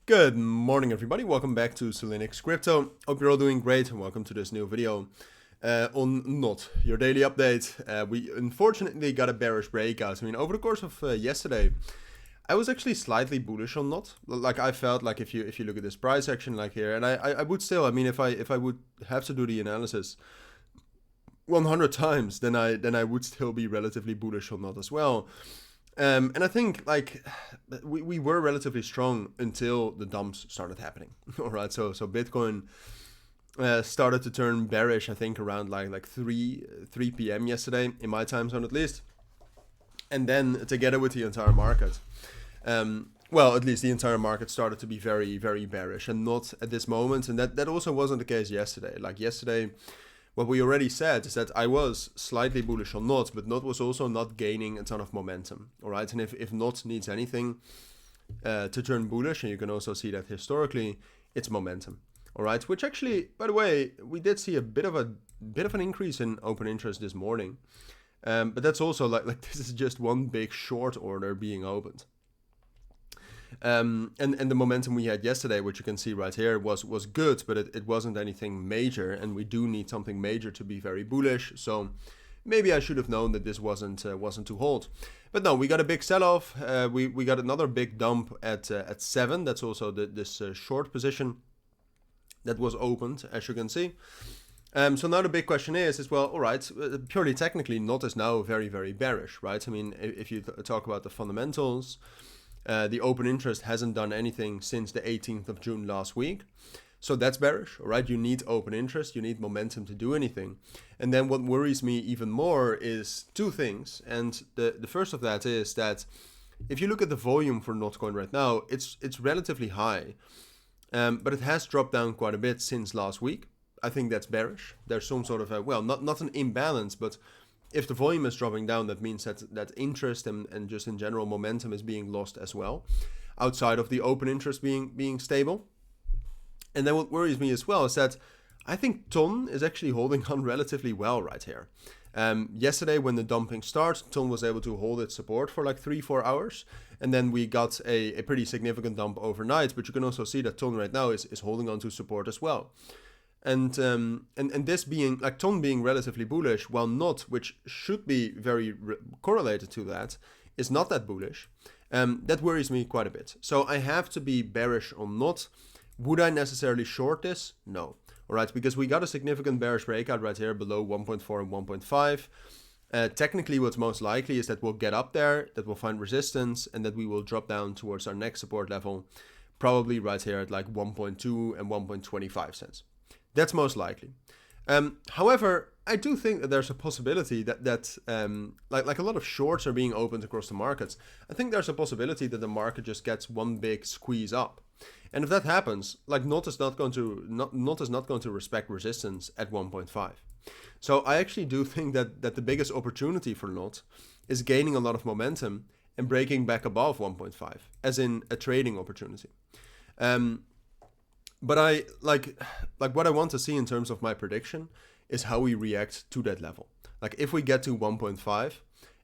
Good morning, everybody. Welcome back to Cilinix Crypto. Hope you're all doing great and welcome to this new video on NOT, your daily update. We unfortunately got a bearish breakout. I mean, over the course of yesterday, I was actually slightly bullish on NOT. Like I felt like if you look at this price action like here, and I would still, I mean, if I would have to do the analysis 100 times, then I would still be relatively bullish on NOT as well. And I think like we were relatively strong until the dumps started happening. All right, so Bitcoin started to turn bearish. I think around like 3 p.m. yesterday in my time zone at least, and then together with the entire market, well, at least the entire market started to be very, very bearish, and not at this moment. And that also wasn't the case yesterday. Like yesterday, what we already said is that I was slightly bullish on NOT, but NOT was also not gaining a ton of momentum. All right, and if NOT needs anything to turn bullish, and you can also see that historically, it's momentum. All right, which actually, by the way, we did see a bit of an increase in open interest this morning, but that's also like this is just one big short order being opened. And the momentum we had yesterday, which you can see right here, was good, but it wasn't anything major, and we do need something major to be very bullish. So maybe I should have known that this wasn't to hold. But no, we got a big sell-off. We got another big dump at 7. That's also this short position that was opened, as you can see. So now the big question is well, all right, purely technically, NOT is now very, very bearish, right? I mean, if you talk about the fundamentals, the open interest hasn't done anything since the 18th of June last week. So that's bearish, all right? You need open interest, you need momentum to do anything. And then what worries me even more is two things. And the first of that is that if you look at the volume for NOTCOIN right now, it's relatively high, but it has dropped down quite a bit since last week. I think that's bearish. There's some sort of a, well, not an imbalance, but if the volume is dropping down, that means that interest and just in general momentum is being lost as well, outside of the open interest being stable. And then what worries me as well is that I think TON is actually holding on relatively well right here. Yesterday when the dumping starts, TON was able to hold its support for like 3-4 hours, and then we got a pretty significant dump overnight. But you can also see that TON right now is holding on to support as well. And this being like TON being relatively bullish, while NOT, which should be very correlated to that, is not that bullish. That worries me quite a bit. So I have to be bearish on NOT. Would I necessarily short this? No. All right, because we got a significant bearish breakout right here below 1.4 and 1.5. Technically, what's most likely is that we'll get up there, that we'll find resistance, and that we will drop down towards our next support level, probably right here at like 1.2 and 1.25 cents. That's most likely. However, I do think that there's a possibility that like a lot of shorts are being opened across the markets. I think there's a possibility that the market just gets one big squeeze up. And if that happens, like NOT is not going to respect resistance at 1.5. So I actually do think that the biggest opportunity for NOT is gaining a lot of momentum and breaking back above 1.5, as in a trading opportunity. But I like what I want to see in terms of my prediction is how we react to that level. Like if we get to 1.5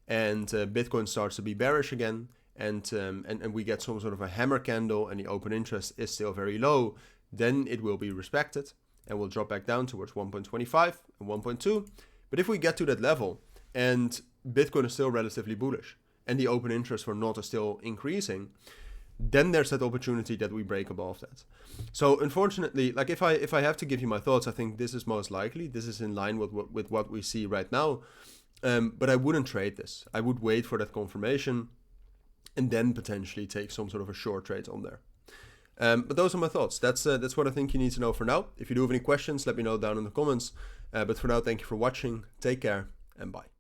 and Bitcoin starts to be bearish again, and we get some sort of a hammer candle and the open interest is still very low, then it will be respected and will drop back down towards 1.25 and 1.2. But if we get to that level and Bitcoin is still relatively bullish and the open interest for NOT is still increasing, then there's that opportunity that we break above that. So unfortunately, like if I have to give you my thoughts, I think this is most likely. This is in line with what we see right now. But I wouldn't trade this. I would wait for that confirmation and then potentially take some sort of a short trade on there. But those are my thoughts. That's what I think you need to know for now. If you do have any questions, let me know down in the comments. But for now, thank you for watching. Take care and bye.